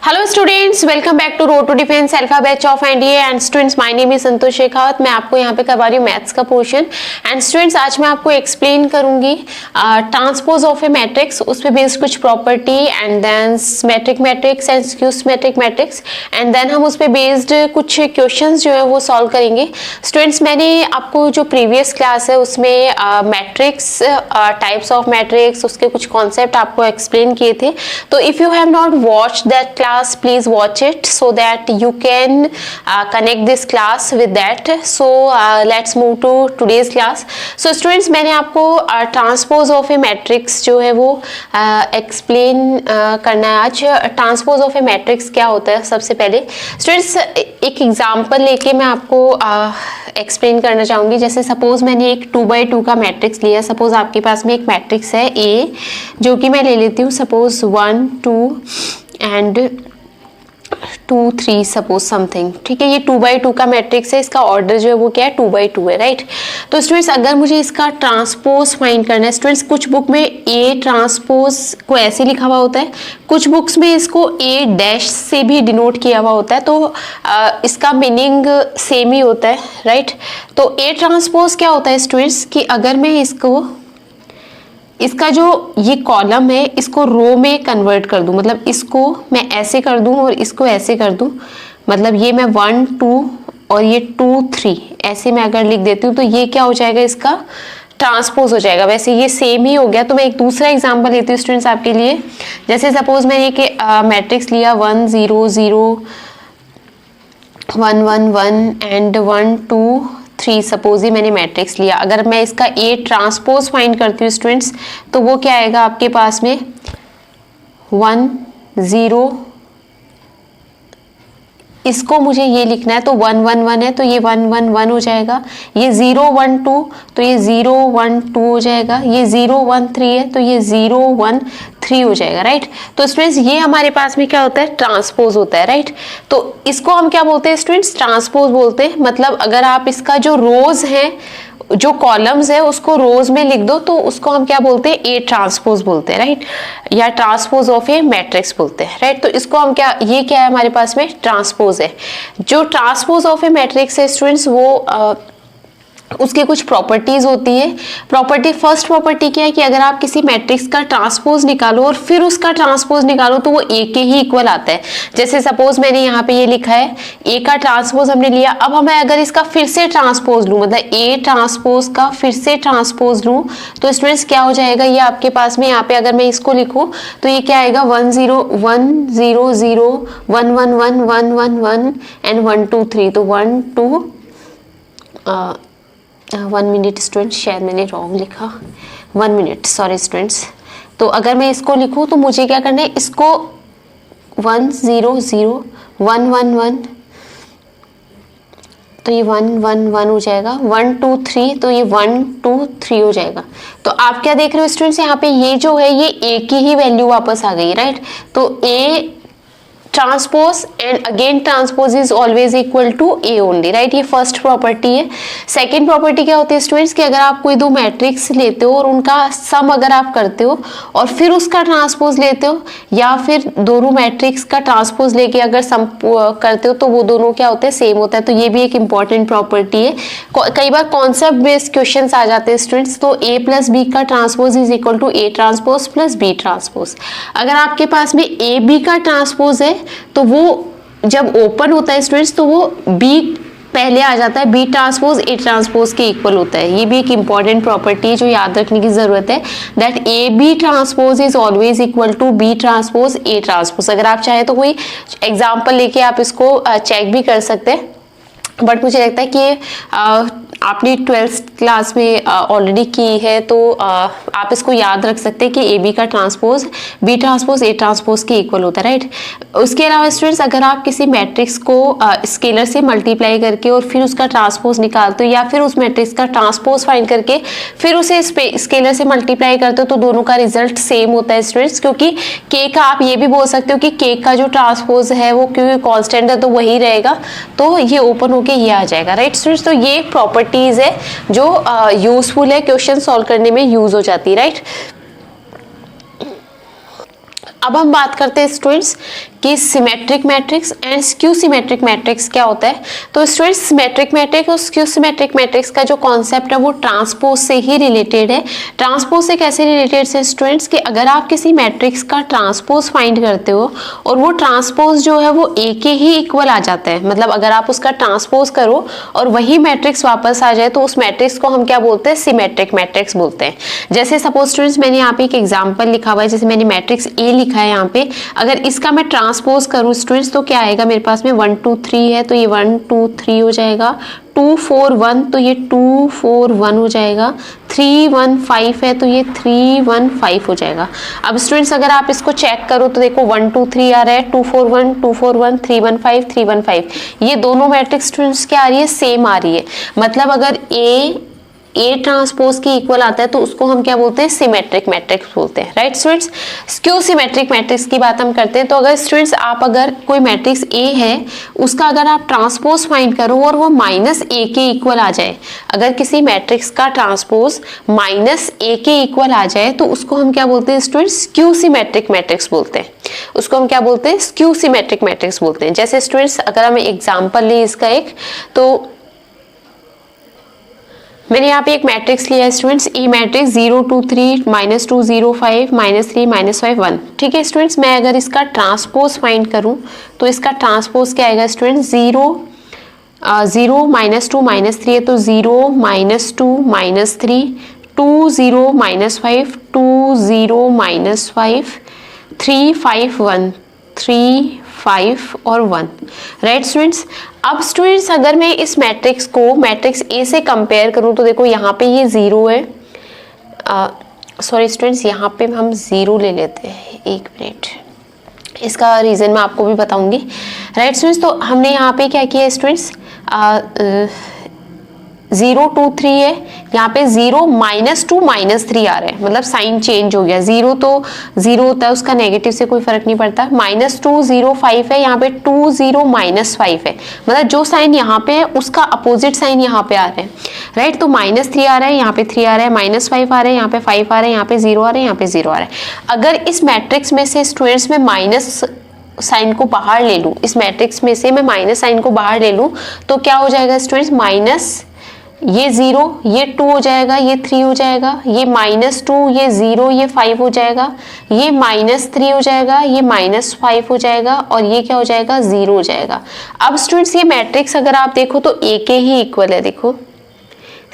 Hello students, welcome back to road to defence alpha batch of NDA and students, my name is Santosh Shekhawat. मैं आपको यहाँ पे करवा रही हूँ मैथ्स का पोर्शन। एंड स्टूडेंट्स, आज मैं आपको एक्सप्लेन करूंगी ट्रांसपोज ऑफ ए मैट्रिक्स, उस पे बेस्ड कुछ property and then symmetric matrix and skew symmetric matrix and then हम उस पे बेस्ड कुछ क्वेश्चंस जो है वो सॉल्व करेंगे। स्टूडेंट्स, मैंने आपको जो प्रीवियस क्लास है उसमें मैट्रिक्स, टाइप्स ऑफ मैट्रिक्स, उसके कुछ कॉन्सेप्ट आपको एक्सप्लेन किए थे। तो if you have not watched that class, please watch it so that you can connect this class with that. So let's move to today's class. So students, मैंने आपको transpose of A matrix जो है वो explain करना है आज। Transpose of A matrix क्या होता है, सबसे पहले स्टूडेंट्स एक एग्जांपल लेके मैं आपको एक्सप्लेन करना चाहूँगी। जैसे सपोज मैंने एक 2x2 का मैट्रिक्स लिया। सपोज आपके पास में एक मैट्रिक्स है ए, जो कि मैं ले लेती हूँ सपोज 1 2 एंड 2 3 सपोज समथिंग। ठीक है, ये 2x2 का मैट्रिक्स है। इसका ऑर्डर जो है वो क्या है, 2x2 है, राइट। तो स्टूडेंट्स, अगर मुझे इसका ट्रांसपोज फाइंड करना है, स्टूडेंट्स कुछ बुक में ए ट्रांसपोज को ऐसे लिखा हुआ होता है, कुछ बुक्स में इसको ए डैश से भी डिनोट किया हुआ होता है। तो इसका मीनिंग सेम ही होता है, राइट। तो ए ट्रांसपोज क्या होता है स्टूडेंट्स, कि अगर मैं इसका जो ये कॉलम है इसको रो में कन्वर्ट कर दूं, मतलब इसको मैं ऐसे कर दूं और इसको ऐसे कर दूं, मतलब ये मैं 1 2 और ये 2 3 ऐसे मैं अगर लिख देती हूँ तो ये क्या हो जाएगा, इसका ट्रांसपोज हो जाएगा। वैसे ये सेम ही हो गया। तो मैं एक दूसरा एग्जांपल लेती हूँ स्टूडेंट्स आपके लिए। जैसे सपोज मैंने एक मैट्रिक्स लिया 1 0 0 1 1 1 एंड 1 2 3। सपोज ही मैंने मैट्रिक्स लिया। अगर मैं इसका ए ट्रांसपोज फाइंड करती हूँ स्टूडेंट्स, तो वो क्या आएगा आपके पास में 1 0, इसको मुझे ये लिखना है तो 1 1 1 है तो ये 1 1 1 हो जाएगा। ये 0 1 2 तो ये 0 1 2 हो जाएगा। ये 0 1 3 है तो ये 0 1 3 हो जाएगा, राइट। तो स्टूडेंट्स, ये हमारे पास में क्या होता है, ट्रांसपोज होता है, राइट। तो इसको हम क्या बोलते हैं स्टूडेंट्स, ट्रांसपोज बोलते हैं। मतलब अगर आप इसका जो रोज है, जो कॉलम्स है, उसको रोज में लिख दो तो उसको हम क्या बोलते हैं, ए ट्रांसपोज बोलते हैं, राइट, या ट्रांसपोज ऑफ ए मैट्रिक्स बोलते हैं, राइट। तो इसको हम क्या, ये क्या है हमारे पास में, ट्रांसपोज है। जो ट्रांसपोज ऑफ ए मैट्रिक्स है स्टूडेंट्स, वो उसकी कुछ प्रॉपर्टीज होती है। फर्स्ट प्रॉपर्टी क्या है कि अगर आप किसी मैट्रिक्स का ट्रांसपोज निकालो और फिर उसका ट्रांसपोज निकालो तो वो ए के ही इक्वल आता है। जैसे सपोज मैंने यहाँ पे ये लिखा है, ए का ट्रांसपोज हमने लिया। अब हमें अगर इसका फिर से ट्रांसपोज लूँ, मतलब ए ट्रांसपोज का फिर से ट्रांसपोज लूँ, तो स्टूडेंट्स क्या हो जाएगा, ये आपके पास में यहाँ पे अगर मैं इसको लिखूँ तो ये क्या आएगा 1 0 1 0 0 1 1 1 1 1 1 एंड 1 2 3। तो 1 2 1 मिनट स्टूडेंट्स, शायद मैंने रॉन्ग लिखा, 1 मिनट, सॉरी स्टूडेंट्स। तो अगर मैं इसको लिखूं तो मुझे क्या करना है, इसको 1 0 0 1 1 1 तो ये 1 1 1 हो जाएगा। 1 2 3 तो ये 1 2 3 हो जाएगा। तो आप क्या देख रहे हो स्टूडेंट्स, यहाँ पे ये जो है ये ए की ही वैल्यू वापस आ गई, राइट। तो A transpose and again transpose is always equal to A only, right. ये फर्स्ट प्रॉपर्टी है। सेकंड प्रॉपर्टी क्या होती है स्टूडेंट्स, कि अगर आप कोई दो मैट्रिक्स लेते हो और उनका सम अगर आप करते हो और फिर उसका ट्रांसपोज लेते हो, या फिर दोनों मैट्रिक्स का ट्रांसपोज लेके अगर सम करते हो, तो वो दोनों क्या होते हैं, सेम होता है। तो ये भी एक इंपॉर्टेंट प्रॉपर्टी है। कई बार कॉन्सेप्ट बेस्ड क्वेश्चन आ जाते हैं स्टूडेंट्स। तो ए प्लस बी का transpose is equal to A transpose plus B transpose. अगर आपके पास में ए बी का ट्रांसपोज है तो वो जब ओपन होता है स्टूडेंट्स, तो वो बी पहले आ जाता है, बी ट्रांसपोज ए ट्रांसपोज के इक्वल होता है। ये भी एक इंपॉर्टेंट प्रॉपर्टी है जो याद रखने की जरूरत है, that A B transpose is always equal to B transpose A transpose. अगर आप चाहे तो कोई एग्जांपल लेके आप इसको चेक भी कर सकते हैं, बट मुझे लगता है कि आपने 12th क्लास में ऑलरेडी की है, तो आप इसको याद रख सकते हैं कि ए बी का transpose B transpose A transpose के इक्वल होता है, राइट। उसके अलावा स्टूडेंट्स, अगर आप किसी मैट्रिक्स को स्केलर से मल्टीप्लाई करके और फिर उसका ट्रांसपोज निकालते हो, या फिर उस मैट्रिक्स का ट्रांसपोज फाइंड करके फिर उसे स्केलर से मल्टीप्लाई करते हो, तो दोनों का रिजल्ट सेम होता है स्टूडेंट्स। क्योंकि के का आप ये भी बोल सकते हो कि के का जो ट्रांसपोज है वो क्योंकि कॉन्स्टेंट है तो वही रहेगा, तो ये ओपन होके ये आ जाएगा, राइट स्टूडेंट्स। तो ये प्रॉपर्टी प्रॉपर्टीज है जो यूजफुल है, क्वेश्चन सॉल्व करने में यूज हो जाती है, राइट। अब हम बात करते हैं स्टूडेंट्स कि symmetric matrix and skew symmetric matrix क्या होता है। तो स्टूडेंट्स सिमेट्रिक मैट्रिक्स और स्क्यू सिमेट्रिक मैट्रिक्स का जो कॉन्सेप्ट है वो ट्रांसपोज से ही रिलेटेड है। ट्रांसपोज से कैसे रिलेटेड है स्टूडेंट्स कि अगर आप किसी मैट्रिक्स का ट्रांसपोज फाइंड करते हो और वो ट्रांसपोज जो है वो ए के ही इक्वल आ जाता है, मतलब अगर आप उसका ट्रांसपोज करो और वही मैट्रिक्स वापस आ जाए तो उस मैट्रिक्स को हम क्या बोलते हैं, सिमेट्रिक मैट्रिक्स बोलते हैं। जैसे सपोज स्टूडेंट्स मैंने यहाँ पे एक एग्जांपल लिखा हुआ है, जैसे मैंने मैट्रिक्स ए लिखा है यहाँ पे, अगर इसका मैं ट्रांसपोज करूँ स्टूडेंट्स तो क्या आएगा मेरे पास में 1 2 3 है तो ये 1 2 3 हो जाएगा, 2 4 1 तो ये 2 4 1 हो जाएगा, 3 1 5 है तो ये 3 1 5 हो जाएगा। अब स्टूडेंट्स अगर आप इसको चेक करो तो देखो 1 2 3 आ रहा है, 2 4 1 2 4 1 3 1 5 3 1 5, ये दोनों मैट्रिक्स स्टूडेंट्स क्या आ रही है, सेम आ रही है। मतलब अगर ए ट्रांसपोज की इक्वल आता है तो उसको हम क्या बोलते हैं, सिमेट्रिक मैट्रिक्स बोलते हैं, right students. Skew symmetric matrix की बात हम करते हैं। तो अगर स्टूडेंट्स आप अगर कोई मैट्रिक्स ए है उसका अगर आप ट्रांसपोज फाइंड करो और वो माइनस ए के इक्वल आ जाए, अगर किसी मैट्रिक्स का ट्रांसपोज माइनस ए के इक्वल आ जाए तो उसको हम क्या बोलते हैं स्टूडेंट्स, स्क्यू सिमेट्रिक मैट्रिक्स बोलते हैं। उसको हम क्या बोलते हैं, स्क्यू सिमेट्रिक मैट्रिक्स बोलते हैं। जैसे स्टूडेंट्स अगर हम एग्जाम्पल लें इसका एक, तो मैंने यहाँ पे एक मैट्रिक्स लिया है स्टूडेंट्स, ई मैट्रिक्स 0 2 3 -2 0 5 -3 -5 1। ठीक है स्टूडेंट्स, मैं अगर इसका ट्रांसपोज फाइंड करूँ तो इसका ट्रांसपोज क्या आएगा स्टूडेंट्स, 0 0 -2 -3 है तो 0 -2 -3, 2 0 -5 2 0 -5 3 5 1 3 5 और 1, राइट स्टूडेंट्स। अब स्टूडेंट्स अगर मैं इस मैट्रिक्स को मैट्रिक्स ए से कंपेयर करूं तो देखो यहाँ पे ये 0 है, सॉरी स्टूडेंट्स यहाँ पे हम 0 ले लेते हैं, एक मिनट, इसका रीज़न मैं आपको भी बताऊंगी, राइट स्टूडेंट्स। तो हमने यहाँ पे क्या किया स्टूडेंट्स, 0 2 3 है, यहाँ पे 0 -2 -3 आ रहा है, मतलब साइन चेंज हो गया। 0 तो 0 होता है, उसका नेगेटिव से कोई फर्क नहीं पड़ता। -2 0 5 है, यहाँ पे 2 0 -5 है, मतलब जो साइन यहाँ पे है उसका अपोजिट साइन यहाँ पे आ रहा है, राइट। तो -3 आ रहा है, यहाँ पे 3 आ रहा है, -5 आ रहा है, यहाँ पे 5 आ रहा है, यहाँ पे 0 आ रहा है, यहाँ पे 0 आ रहा है। अगर इस मैट्रिक्स में से स्टूडेंट्स में माइनस साइन को बाहर ले लूँ, इस मैट्रिक्स में से मैं माइनस साइन को बाहर ले लूँ तो क्या हो जाएगा स्टूडेंट्स, माइनस ये 0 ये 2 हो जाएगा, ये 3 हो जाएगा, ये -2 ये 0 ये 5 हो जाएगा, ये -3 हो जाएगा, ये -5 हो जाएगा और ये क्या हो जाएगा, 0 हो जाएगा। अब स्टूडेंट्स ये मैट्रिक्स अगर आप देखो तो ए के ही इक्वल है, देखो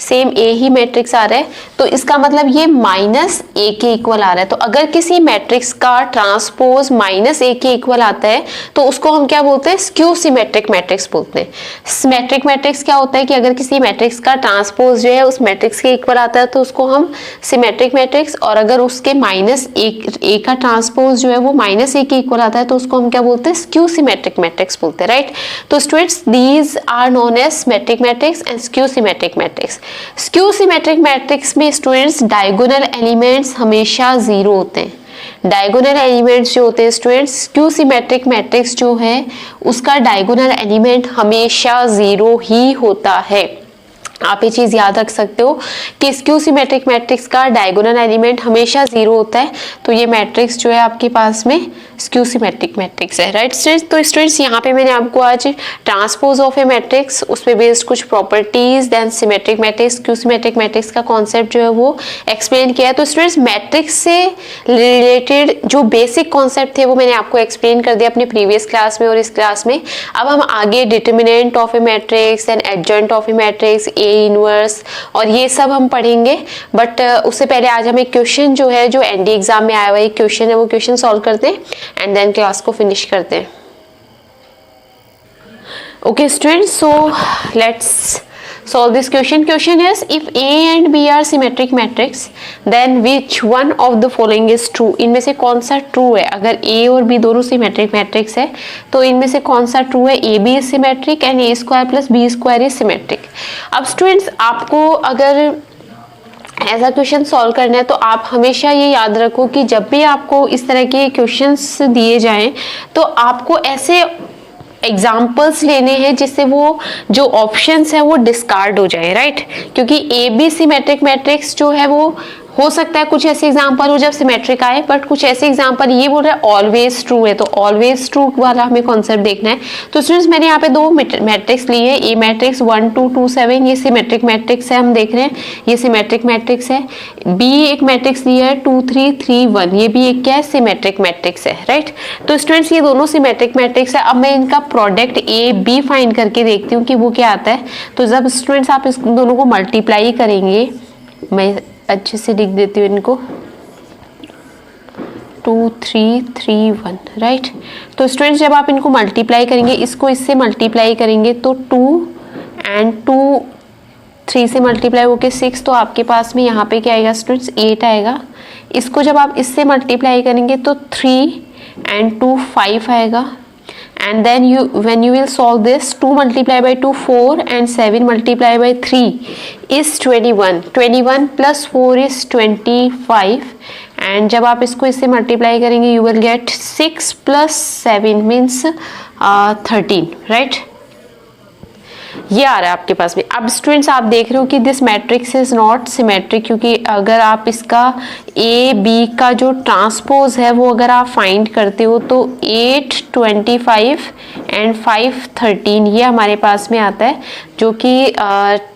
सेम ए ही मैट्रिक्स आ रहा है, तो इसका मतलब ये -a के इक्वल आ रहा है। तो अगर किसी मैट्रिक्स का ट्रांसपोज -a के इक्वल आता है तो उसको हम क्या बोलते हैं, स्क्यू सिमेट्रिक मैट्रिक्स बोलते हैं। सिमेट्रिक मैट्रिक्स क्या होता है कि अगर किसी मैट्रिक्स का ट्रांसपोज जो है उस मैट्रिक्स के इक्वल आता है तो उसको हम सिमेट्रिक मैट्रिक्स, और अगर उसके -a का ट्रांसपोज जो है वो -a के इक्वल आता है तो उसको हम क्या बोलते हैं, स्क्यू सिमेट्रिक मैट्रिक्स बोलते हैं, राइट। तो students these are known as symmetric matrix and skew symmetric matrix. Skew symmetric matrix में स्टूडेंट्स डायगोनल एलिमेंट्स हमेशा 0 होते हैं। डायगोनल एलिमेंट्स जो होते हैं स्टूडेंट्स, स्क्यू सिमेट्रिक मैट्रिक्स जो है उसका डायगोनल एलिमेंट हमेशा 0 ही होता है। आप ये चीज याद रख सकते हो कि स्क्यू सिमेट्रिक मैट्रिक्स का डायगोनल एलिमेंट हमेशा 0 होता है, तो ये मैट्रिक्स जो है आपके पास में स्क्यू सिमेट्रिक मैट्रिक्स है, राइट स्टूडेंट्स। तो स्टूडेंट्स यहाँ पे मैंने आपको आज ट्रांसपोज ऑफ ए मैट्रिक्स, उस पे बेस्ड कुछ properties, then symmetric matrix, skew symmetric matrix का कॉन्सेप्ट जो है वो एक्सप्लेन किया है। तो स्टूडेंट्स मैट्रिक्स से रिलेटेड जो बेसिक कॉन्सेप्ट थे वो मैंने आपको एक्सप्लेन कर दिया अपनी प्रीवियस क्लास में और इस क्लास में। अब हम आगे determinant of A matrix and adjoint of A matrix, A inverse और ये सब हम पढ़ेंगे। बट उससे पहले आज हम एक क्वेश्चन जो है, जो एनडी एग्जाम में आया हुआ एक क्वेश्चन है, वो क्वेश्चन सॉल्व करते हैं एंड देन क्लास को फिनिश करते हैं। Okay students, so let's solve this question. Question is, if A and B are symmetric matrix, then which one of the following is true? इनमें से कौन सा true है? अगर A और B दोनों symmetric matrix है तो इनमें से कौन सा true है? AB is symmetric and A square plus B square is symmetric. अब students आपको अगर ऐसा क्वेश्चन सॉल्व करना है तो आप हमेशा ये याद रखो कि जब भी आपको इस तरह के क्वेश्चंस दिए जाएं तो आपको ऐसे एग्जाम्पल्स लेने हैं जिससे वो जो ऑप्शंस है वो डिस्कार्ड हो जाए, राइट। क्योंकि ए बी सिमेट्रिक मैट्रिक्स जो है वो हो सकता है कुछ ऐसे एग्जाम्पल हो जब सिमेट्रिक आए, बट कुछ ऐसे एग्जाम्पल ये बोल रहा है ऑलवेज ट्रू है, तो ऑलवेज ट्रू वाला हमें कॉन्सेप्ट देखना है। तो स्टूडेंट्स मैंने यहाँ पे दो मैट्रिक्स लिए हैं, ए मैट्रिक्स 1 2 2 7, ये सिमेट्रिक मैट्रिक्स है, हम देख रहे हैं ये सिमेट्रिक मैट्रिक्स है। बी एक मैट्रिक्स लिया है 2 3 3 1, ये भी एक क्या है, सिमेट्रिक मैट्रिक्स है, राइट। तो स्टूडेंट्स ये दोनों सिमेट्रिक मैट्रिक्स है। अब मैं इनका प्रोडक्ट ए बी फाइंड करके देखती हूँ कि वो क्या आता है। तो जब स्टूडेंट्स आप इस दोनों को मल्टीप्लाई करेंगे, मैं अच्छे से लिख देती हूँ इनको, 2 3 3 1, राइट। तो स्टूडेंट्स जब आप इनको मल्टीप्लाई करेंगे, इसको इससे मल्टीप्लाई करेंगे तो 2 एंड 2 3 से मल्टीप्लाई होके 6, तो आपके पास में यहाँ पे क्या आएगा स्टूडेंट्स 8 आएगा। इसको जब आप इससे मल्टीप्लाई करेंगे तो 3 एंड 2 5 आएगा। And then when you will solve this, 2 multiply by 2 4 and 7 multiply by 3 is 21. 21 plus 4 is 25. And जब आप इसको इससे मल्टीप्लाई करेंगे you will get 6 plus 7 means 13, right? ये आ रहा है आपके पास में। अब स्टूडेंट्स आप देख रहे हो कि this matrix is not symmetric, क्योंकि अगर आप इसका ए बी का जो ट्रांसपोज है वो अगर आप फाइंड करते हो तो 8 25 एंड 5 13 ये हमारे पास में आता है, जो कि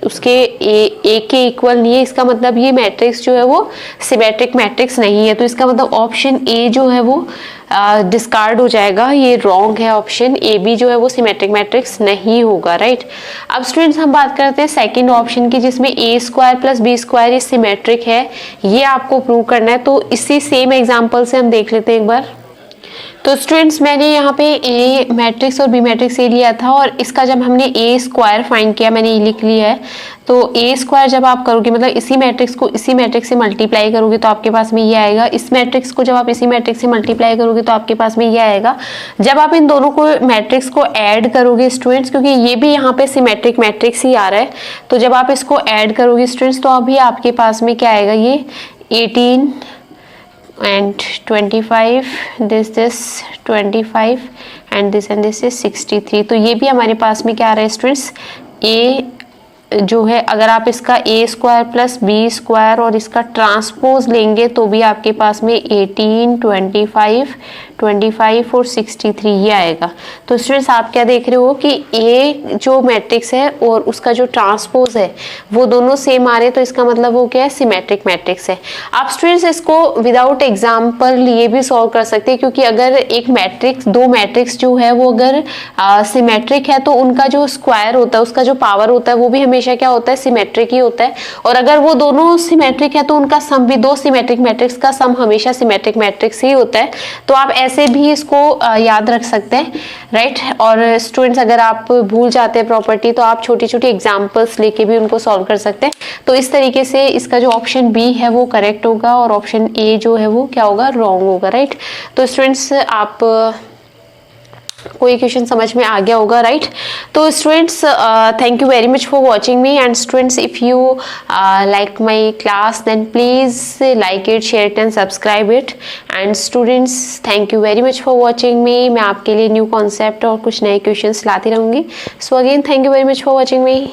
उसके ए के इक्वल नहीं है। इसका मतलब ये मैट्रिक्स जो है वो सिमेट्रिक मैट्रिक्स नहीं है। तो इसका मतलब ऑप्शन ए जो है वो डिस्कार्ड हो जाएगा, ये रॉन्ग है। ऑप्शन ए बी जो है वो सिमेट्रिक मैट्रिक्स नहीं होगा, राइट। अब स्टूडेंट्स हम बात करते हैं सेकंड ऑप्शन की, जिसमें ए स्क्वायर प्लस बी स्क्वायर ये सिमेट्रिक है, ये आपको प्रूव करना है। तो इसी सेम एग्जांपल से हम देख लेते हैं एक बार। तो स्टूडेंट्स मैंने यहाँ पे ए मैट्रिक्स और बी मैट्रिक्स ए लिया था, और इसका जब हमने ए स्क्वायर फाइंड किया, मैंने ये लिख लिया है। तो ए स्क्वायर जब आप करोगे, मतलब इसी मैट्रिक्स को इसी मैट्रिक्स से मल्टीप्लाई करोगे तो आपके पास में ये आएगा। इस मैट्रिक्स को जब आप इसी मैट्रिक्स से मल्टीप्लाई करोगे तो आपके पास में ये आएगा। जब आप इन दोनों को मैट्रिक्स को ऐड करोगे स्टूडेंट्स, क्योंकि ये भी यहाँ पे सिमेट्रिक मैट्रिक्स ही आ रहा है, तो जब आप इसको ऐड करोगे स्टूडेंट्स तो अभी आपके पास में क्या आएगा, ये 18 and 25, this 25 and this is 63। तो ये भी हमारे पास में क्या आ रहा है स्टूडेंट्स, ए जो है अगर आप इसका ए स्क्वायर प्लस बी स्क्वायर और इसका ट्रांसपोज लेंगे तो भी आपके पास में 18 25 और 63 ये आएगा। तो स्टूडेंट्स आप क्या देख रहे हो कि ए जो मैट्रिक्स है और उसका जो ट्रांसपोज है वो दोनों सेम आ रहे हैं, तो इसका मतलब वो क्या है, सिमेट्रिक मैट्रिक्स है। आप स्टूडेंट्स इसको विदाउट एग्जाम्पल लिए भी सॉल्व कर सकते हैं, क्योंकि अगर एक मैट्रिक्स दो मैट्रिक्स जो है वो अगर सिमेट्रिक है तो उनका जो स्क्वायर होता है, उसका जो पावर होता है वो भी हमेशा क्या होता है, सिमेट्रिक ही होता है। और अगर वो दोनों सिमेट्रिक है तो उनका सम भी, दो सिमेट्रिक मैट्रिक्स का सम हमेशा सिमेट्रिक मैट्रिक्स ही होता है। तो आप ऐसे भी इसको याद रख सकते हैं, राइट। और स्टूडेंट्स अगर आप भूल जाते हैं प्रॉपर्टी तो आप छोटी छोटी एग्जांपल्स लेके भी उनको सॉल्व कर सकते हैं। तो इस तरीके से इसका जो ऑप्शन बी है वो करेक्ट होगा और ऑप्शन ए जो है वो क्या होगा, रॉन्ग होगा, राइट। तो स्टूडेंट्स आप कोई क्वेश्चन समझ में आ गया होगा, राइट। तो students thank you very much for watching me, and students if you like my class then please like it, share it and subscribe it. And students thank you very much for watching me. मैं आपके लिए new concept और कुछ नए questions लाती रहूंगी। So again thank you very much for watching me.